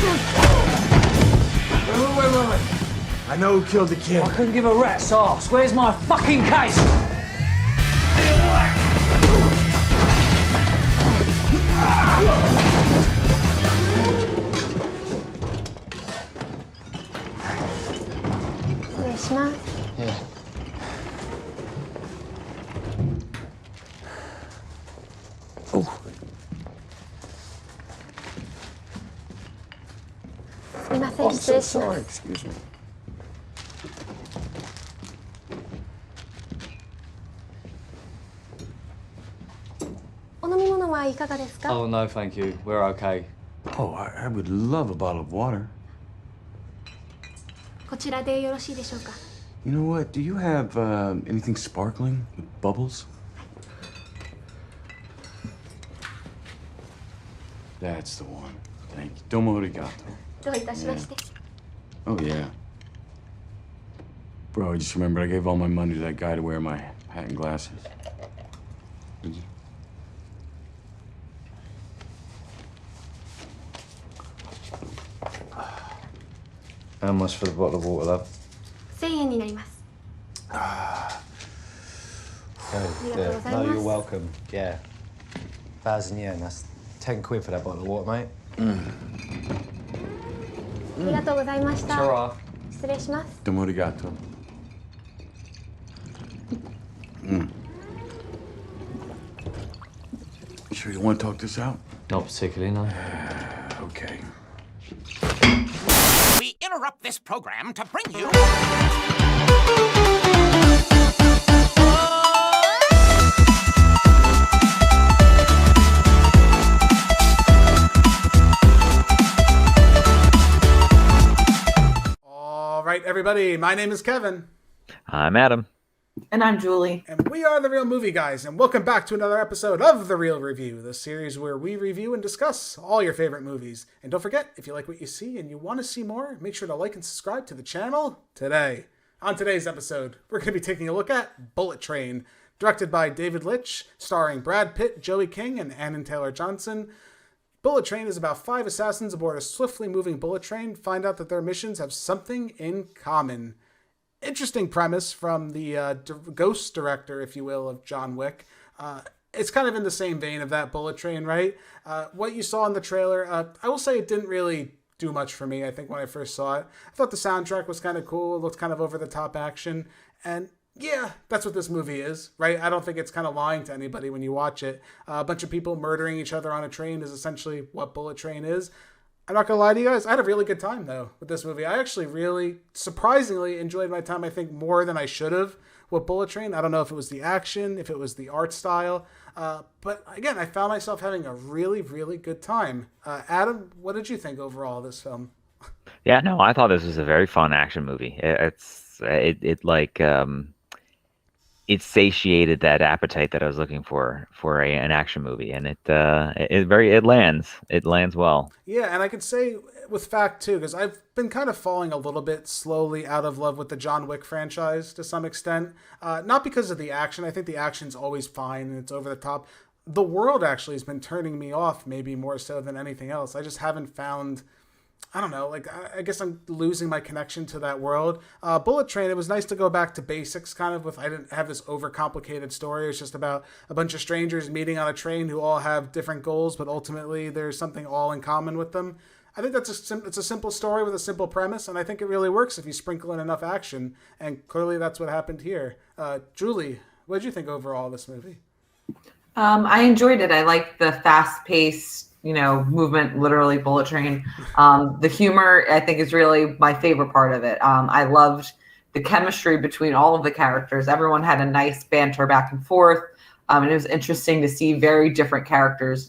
Wait. I know who killed the kid. I couldn't give a rat's ass. Where's my fucking case? Yeah. Oh. I'm so sorry. Excuse me. お飲み物はいかがですか? Oh, no, thank you. We're okay. Oh, I would love a bottle of water. こちらでよろしいでしょうか? You know what? Do you have anything sparkling with bubbles? That's the one. Thank you. Domo arigato. どういたしまして? Oh, yeah. Bro, I just remembered I gave all my money to that guy to wear my hat and glasses. Did you? How much for the bottle of water, love? 1000円になります. Oh, yeah. No, you're welcome. Yeah. 1,000 yen. That's 10 quid for that bottle of water, mate. ありがとうございました. Sure. 失礼します. Domo arigato. You sure you want to talk this out? Not particularly, no. Okay. We interrupt this program to bring you... All right, everybody. My name is Kevin. I'm Adam. And I'm Julie. And we are The Real Movie Guys, and welcome back to another episode of The Real Review, the series where we review and discuss all your favorite movies. And don't forget, if you like what you see and you want to see more, make sure to like and subscribe to the channel today. On today's episode, we're going to be taking a look at Bullet Train, directed by David Leitch, starring Brad Pitt, Joey King, and Annan Taylor-Johnson. Bullet Train is about 5 assassins aboard a swiftly moving bullet train find out that their missions have something in common. Interesting premise from the ghost director, if you will, of John Wick. It's kind of in the same vein of that Bullet Train, right? What you saw in the trailer, I will say it didn't really do much for me, I think, when I first saw it. I thought the soundtrack was kind of cool. It looked kind of over-the-top action. And yeah, that's what this movie is, right? I don't think it's kind of lying to anybody when you watch it. A bunch of people murdering each other on a train is essentially what Bullet Train is. I'm not going to lie to you guys, I had a really good time, though, with this movie. I actually really, surprisingly, enjoyed my time, I think, more than I should have with Bullet Train. I don't know if it was the action, if it was the art style, but again, I found myself having a really, really good time. Adam, what did you think overall of this film? Yeah, no, I thought this was a very fun action movie. It satiated that appetite that I was looking for an action movie, and it lands well. Yeah, and I could say with fact too, because I've been kind of falling a little bit slowly out of love with the John Wick franchise to some extent. Not because of the action. I think the action's always fine and it's over the top. The world actually has been turning me off, maybe more so than anything else. I just haven't found, I don't know, like, I guess I'm losing my connection to that world. Bullet Train, it was nice to go back to basics, kind of, I didn't have this overcomplicated story. It's just about a bunch of strangers meeting on a train who all have different goals, but ultimately there's something all in common with them. I think it's a simple story with a simple premise, and I think it really works if you sprinkle in enough action, and clearly that's what happened here. Julie, what did you think overall of this movie? I enjoyed it. I liked the fast-paced, movement, literally Bullet Train. The humor, I think, is really my favorite part of it. I loved the chemistry between all of the characters. Everyone had a nice banter back and forth. And it was interesting to see very different characters,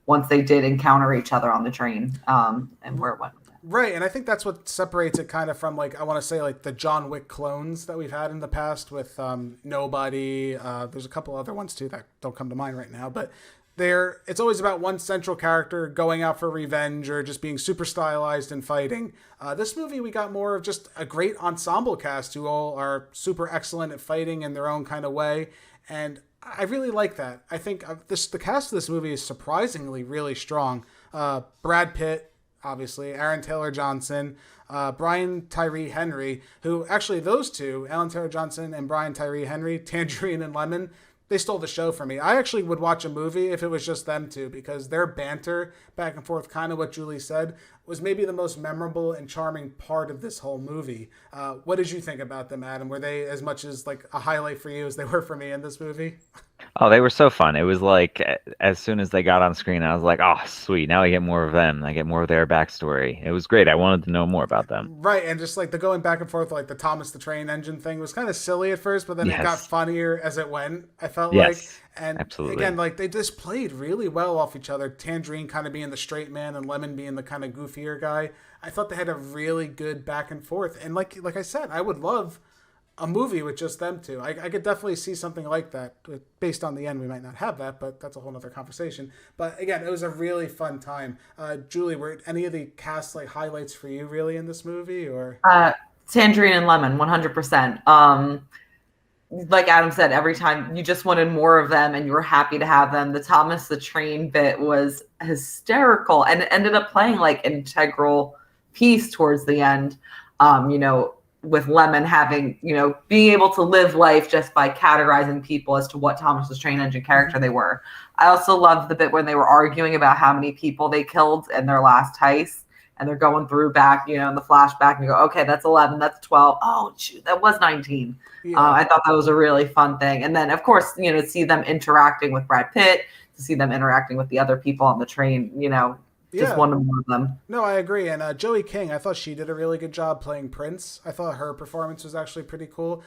once they did encounter each other on the train, and where it went. Right, and I think that's what separates it kind of from, I want to say, the John Wick clones that we've had in the past with Nobody. There's a couple other ones, too, that don't come to mind right now. But it's always about one central character going out for revenge or just being super stylized and fighting. This movie, we got more of just a great ensemble cast who all are super excellent at fighting in their own kind of way. And I really like that. I think the cast of this movie is surprisingly really strong. Brad Pitt, obviously, Aaron Taylor Johnson, Brian Tyree Henry, who actually those two, Aaron Taylor Johnson and Brian Tyree Henry, Tangerine and Lemon, they stole the show for me. I actually would watch a movie if it was just them two, because their banter back and forth, kind of what Julie said, was maybe the most memorable and charming part of this whole movie. What did you think about them, Adam? Were they as much as like a highlight for you as they were for me in this movie? Oh, they were so fun. It was like as soon as they got on screen, I was like, oh, sweet. Now I get more of them. I get more of their backstory. It was great. I wanted to know more about them. Right, and just like the going back and forth, like the Thomas the Train Engine thing was kind of silly at first, but then it got funnier as it went, I felt like. And absolutely. Again, like they just played really well off each other. Tangerine kind of being the straight man and Lemon being the kind of goofier guy. I thought they had a really good back and forth. And like I said, I would love a movie with just them two. I could definitely see something like that. Based on the end, we might not have that, but that's a whole other conversation. But again, it was a really fun time. Julie, were any of the cast like highlights for you really in this movie, or? Tangerine and Lemon, 100%. Like Adam said, every time you just wanted more of them and you were happy to have them. The Thomas the Train bit was hysterical, and it ended up playing like an integral piece towards the end. With Lemon having, being able to live life just by categorizing people as to what Thomas the Train Engine character they were. I also loved the bit when they were arguing about how many people they killed in their last heist, and they're going through back, in the flashback, and you go, okay, that's 11, that's 12. Oh, shoot, that was 19. Yeah. I thought that was a really fun thing. And then, of course, to see them interacting with Brad Pitt, to see them interacting with the other people on the train, just wanted more of them. No, I agree. And Joey King, I thought she did a really good job playing Prince. I thought her performance was actually pretty cool.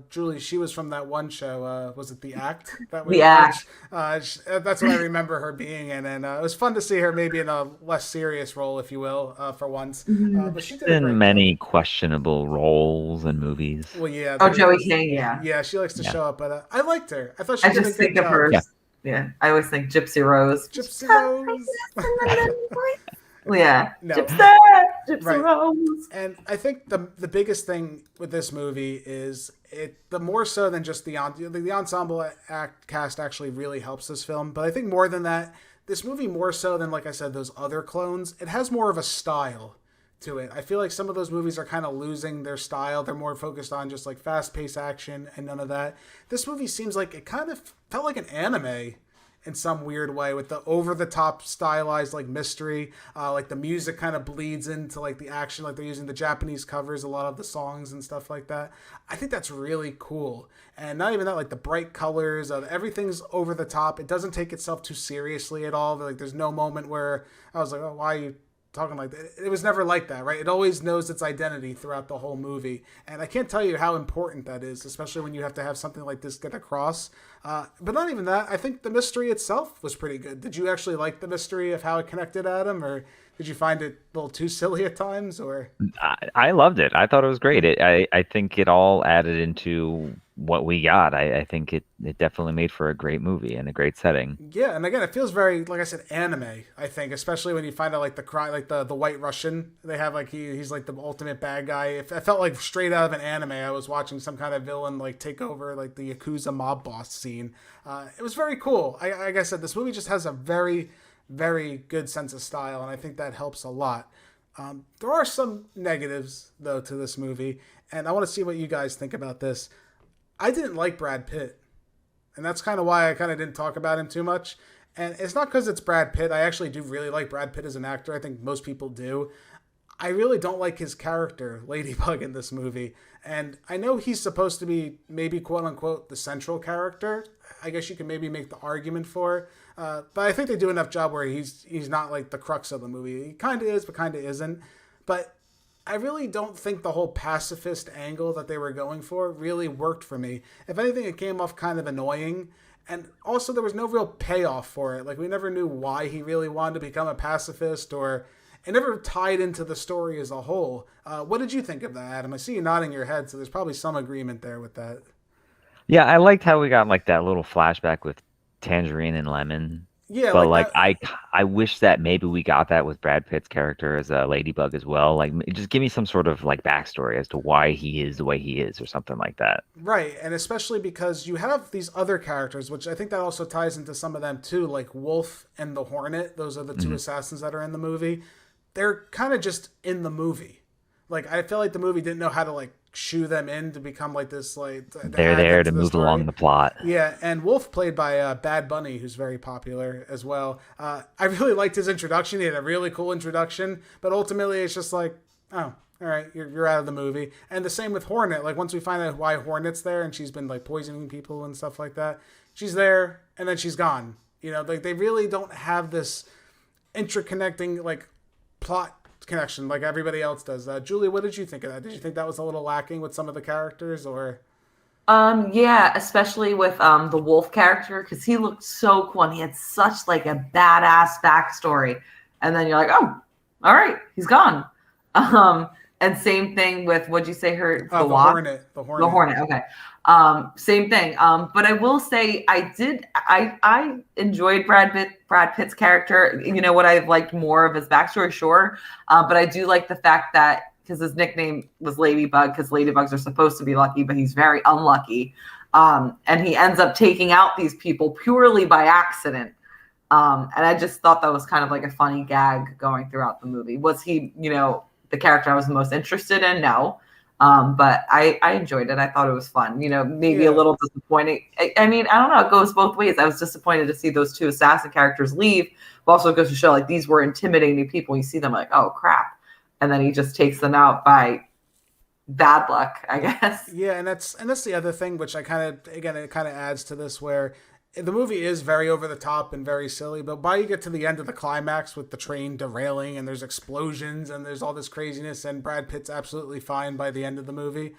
Julie, she was from that one show. Was it The Act? The Act. That's what I remember her being in. And it was fun to see her maybe in a less serious role, if you will, for once. But she did in many questionable roles and movies. Well, yeah. Oh, Joey King, yeah. Yeah, she likes to show up. But I liked her. I thought she did a good job. Her. Yeah, I always think Gypsy Rose. Gypsy Rose. Yeah. No. Gypsy Rose. And I think the biggest thing with this movie is the more so than just the ensemble cast actually really helps this film. But I think more than that, this movie more so than, like I said, those other clones, it has more of a style to it. I feel like some of those movies are kind of losing their style. They're more focused on just like fast-paced action and none of that. This movie seems like it kind of felt like an anime in some weird way, with the over-the-top stylized like mystery. Like the music kind of bleeds into like the action, like they're using the Japanese covers, a lot of the songs and stuff like that. I think that's really cool. And not even that, like the bright colors, everything's over the top. It doesn't take itself too seriously at all. Like there's no moment where I was like, oh, why are you talking like that? It was never like that, right? It always knows its identity throughout the whole movie. And I can't tell you how important that is, especially when you have to have something like this get across. But not even that. I think the mystery itself was pretty good. Did you actually like the mystery of how it connected, Adam? Or did you find it a little too silly at times? Or I loved it. I thought it was great. I think it all added into what we got. I think it definitely made for a great movie and a great setting. Yeah, and again, it feels very, like I said, anime, I think, especially when you find out like the White Russian. They have like he's like the ultimate bad guy. It felt like straight out of an anime. I was watching some kind of villain like take over like the Yakuza mob boss scene. It was very cool. Like I said, this movie just has a very, very good sense of style, and I think that helps a lot. There are some negatives though to this movie, and I want to see what you guys think about this. I didn't like Brad Pitt, and that's kind of why I kind of didn't talk about him too much. And it's not because it's Brad Pitt. I actually do really like Brad Pitt as an actor. I think most people do. I really don't like his character, Ladybug, in this movie. And I know he's supposed to be maybe quote-unquote the central character. I guess you can maybe make the argument for. But I think they do enough job where he's not like the crux of the movie. He kind of is, but kind of isn't. But I really don't think the whole pacifist angle that they were going for really worked for me. If anything, it came off kind of annoying. And also, there was no real payoff for it. Like, we never knew why he really wanted to become a pacifist, or it never tied into the story as a whole. What did you think of that, Adam? I see you nodding your head, so there's probably some agreement there with that. Yeah, I liked how we got like that little flashback with Tangerine and Lemon. Yeah, but like I wish that maybe we got that with Brad Pitt's character as a Ladybug as well. Like, just give me some sort of like backstory as to why he is the way he is, or something like that. Right, and especially because you have these other characters, which I think that also ties into some of them too, like Wolf and the Hornet. Those are the two assassins that are in the movie. they're kind of just in the movie. Like, I feel like the movie didn't know how to like shoo them in to become like this, like they're there to move along the plot. Yeah, and Wolf, played by Bad Bunny, who's very popular as well. I really liked his introduction. He had a really cool introduction, but ultimately it's just like, oh, all right, you're out of the movie. And the same with Hornet. Like, once we find out why Hornet's there and she's been like poisoning people and stuff like that, she's there and then she's gone. You know, like, they really don't have this interconnecting like plot connection like everybody else does. Julie, what did you think of that? Did you think that was a little lacking with some of the characters, or? Yeah, especially with the Wolf character, because he looked so cool and he had such like a badass backstory, and then you're like, oh, all right, he's gone. And same thing with, what'd you say, the Hornet. The Hornet. Okay. Same thing. But I will say I enjoyed Brad Pitt's character. You know what I liked more of his backstory, sure. But I do like the fact that, because his nickname was Ladybug, because ladybugs are supposed to be lucky, but he's very unlucky. And he ends up taking out these people purely by accident. And I just thought that was kind of like a funny gag going throughout the movie. Was he, the character I was the most interested in? No. But I enjoyed it. I thought it was fun. Maybe a little disappointing. I mean, I don't know. It goes both ways. I was disappointed to see those two assassin characters leave, but also it goes to show like these were intimidating people. You see them like, oh crap, and then he just takes them out by bad luck, I guess. Yeah, and that's the other thing, which it kind of adds to this, where the movie is very over the top and very silly, but by you get to the end of the climax with the train derailing and there's explosions and there's all this craziness and Brad Pitt's absolutely fine by the end of the movie,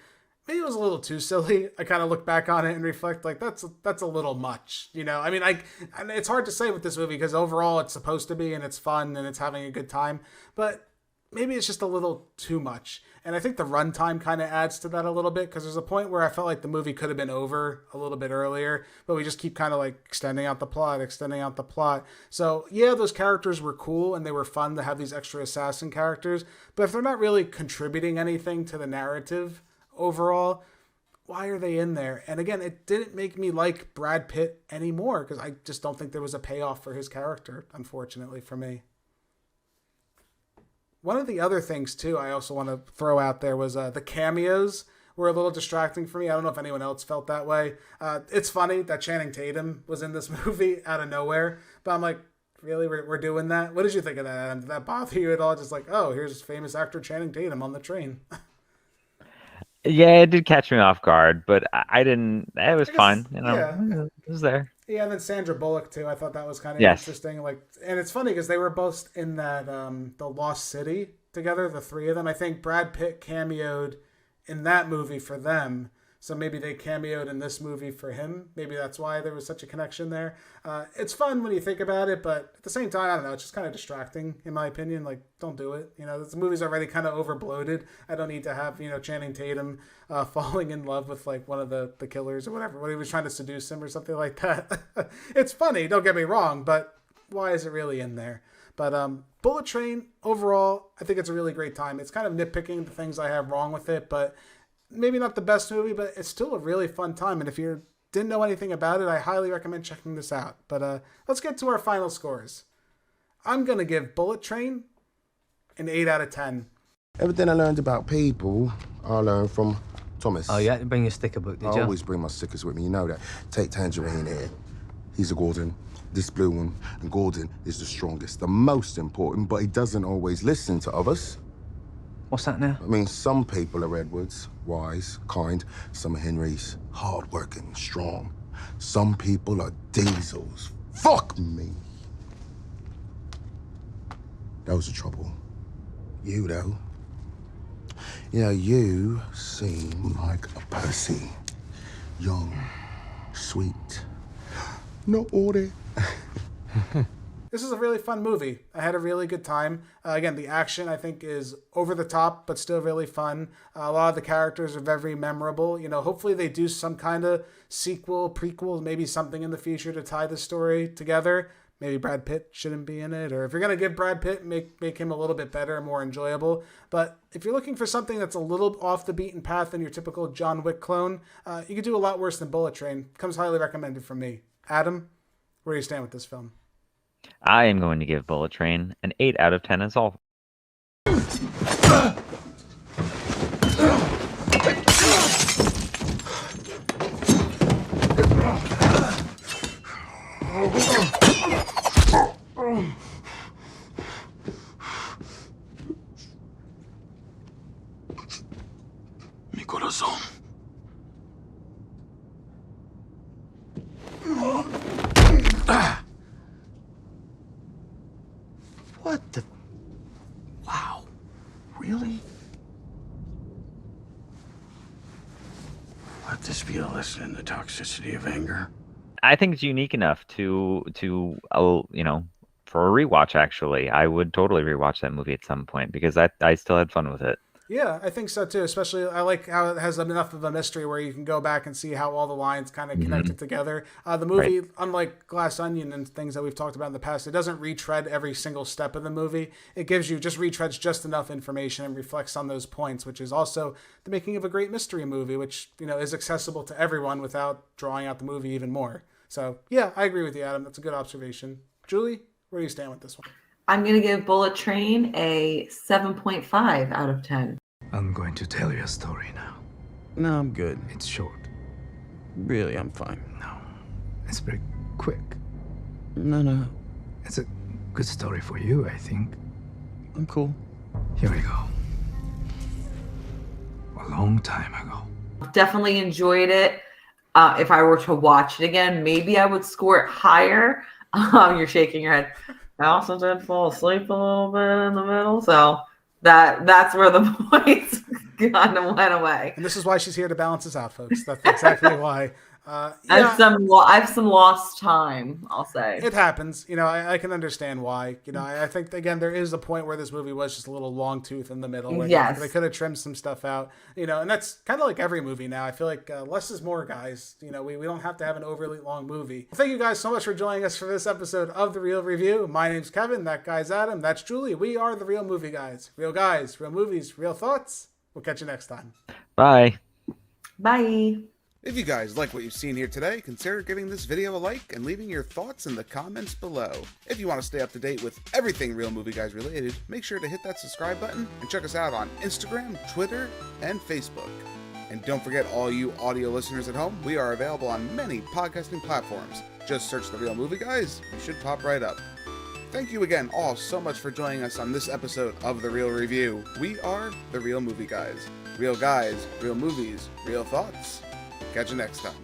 maybe it was a little too silly. I kind of look back on it and reflect like that's a little much, I mean, and it's hard to say with this movie because overall it's supposed to be and it's fun and it's having a good time, but maybe it's just a little too much. And I think the runtime kind of adds to that a little bit, because there's a point where I felt like the movie could have been over a little bit earlier, but we just keep kind of like extending out the plot. So yeah, those characters were cool and they were fun to have these extra assassin characters, but if they're not really contributing anything to the narrative overall, why are they in there? And again, it didn't make me like Brad Pitt anymore, because I just don't think there was a payoff for his character, unfortunately for me. One of the other things, too, I also want to throw out there was the cameos were a little distracting for me. I don't know if anyone else felt that way. It's funny that Channing Tatum was in this movie out of nowhere, but I'm like, really? We're doing that? What did you think of that, Adam? Did that bother you at all? Just like, oh, here's famous actor Channing Tatum on the train. Yeah, it did catch me off guard, but I didn't. It was fun. It was there. Yeah, and then Sandra Bullock too. I thought that was kind of interesting. Like, and it's funny because they were both in that the Lost City together, the three of them. I think Brad Pitt cameoed in that movie for them, so maybe they cameoed in this movie for him. Maybe that's why there was such a connection there. It's fun when you think about it, but at the same time, I don't know. It's just kind of distracting, in my opinion. Like, don't do it. This movie's already kind of overbloated. I don't need to have Channing Tatum falling in love with like one of the killers or whatever, when he was trying to seduce him or something like that. It's funny, don't get me wrong, but why is it really in there? But Bullet Train, overall, I think it's a really great time. It's kind of nitpicking the things I have wrong with it, but maybe not the best movie, but it's still a really fun time. And if you didn't know anything about it, I highly recommend checking this out. But let's get to our final scores. I'm going to give Bullet Train an 8 out of 10. Everything I learned about people, I learned from Thomas. Oh, you had to bring your sticker book, did you? I always bring my stickers with me, you know that. Take Tangerine here. He's a Gordon. This blue one. And Gordon is the strongest, the most important, but he doesn't always listen to others. What's that now? I mean, some people are Edwards, wise, kind. Some are Henrys, hard-working, strong. Some people are Diesels. Fuck me! That was the trouble. You, though. You seem like a Percy. Young, sweet, naughty. This is a really fun movie. I had a really good time. Again, the action, I think, is over the top, but still really fun. A lot of the characters are very memorable. Hopefully they do some kind of sequel, prequel, maybe something in the future to tie the story together. Maybe Brad Pitt shouldn't be in it. Or if you're going to give Brad Pitt, make him a little bit better and more enjoyable. But if you're looking for something that's a little off the beaten path than your typical John Wick clone, you could do a lot worse than Bullet Train. Comes highly recommended from me. Adam, where do you stand with this film? I am going to give Bullet Train an 8 out of 10 as Mi corazón. What the? Wow. Really? Let this be a lesson in the toxicity of anger. I think it's unique enough to for a rewatch. Actually, I would totally rewatch that movie at some point because I still had fun with it. Yeah, I think so too. Especially, I like how it has enough of a mystery where you can go back and see how all the lines kind of connected together. The movie, unlike Glass Onion and things that we've talked about in the past, it doesn't retread every single step of the movie. It gives you just retreads just enough information and reflects on those points, which is also the making of a great mystery movie, which is accessible to everyone without drawing out the movie even more. So yeah, I agree with you, Adam. That's a good observation. Julie, where do you stand with this one? I'm going to give Bullet Train a 7.5 out of 10. I'm going to tell you a story now. No, I'm good. It's short. Really, I'm fine. No, it's very quick. No. It's a good story for you, I think. I'm cool. Here we go. A long time ago. Definitely enjoyed it. If I were to watch it again, maybe I would score it higher. You're shaking your head. I also did fall asleep a little bit in the middle, so that's where the points kind of went away. And this is why she's here to balance us out, folks. That's exactly why. I have some lost time, I'll say. It happens. I can understand why. I think, again, there is a point where this movie was just a little long tooth in the middle. Where yes. They could have trimmed some stuff out. And that's kind of like every movie now. I feel like less is more, guys. We don't have to have an overly long movie. Well, thank you guys so much for joining us for this episode of The Real Review. My name's Kevin. That guy's Adam. That's Julie. We are The Real Movie Guys. Real guys, real movies, real thoughts. We'll catch you next time. Bye. Bye. If you guys like what you've seen here today, consider giving this video a like and leaving your thoughts in the comments below. If you want to stay up to date with everything Real Movie Guys related, make sure to hit that subscribe button and check us out on Instagram, Twitter, and Facebook. And don't forget, all you audio listeners at home, we are available on many podcasting platforms. Just search The Real Movie Guys, you should pop right up. Thank you again all so much for joining us on this episode of The Real Review. We are The Real Movie Guys. Real guys, real movies, real thoughts. Catch you next time.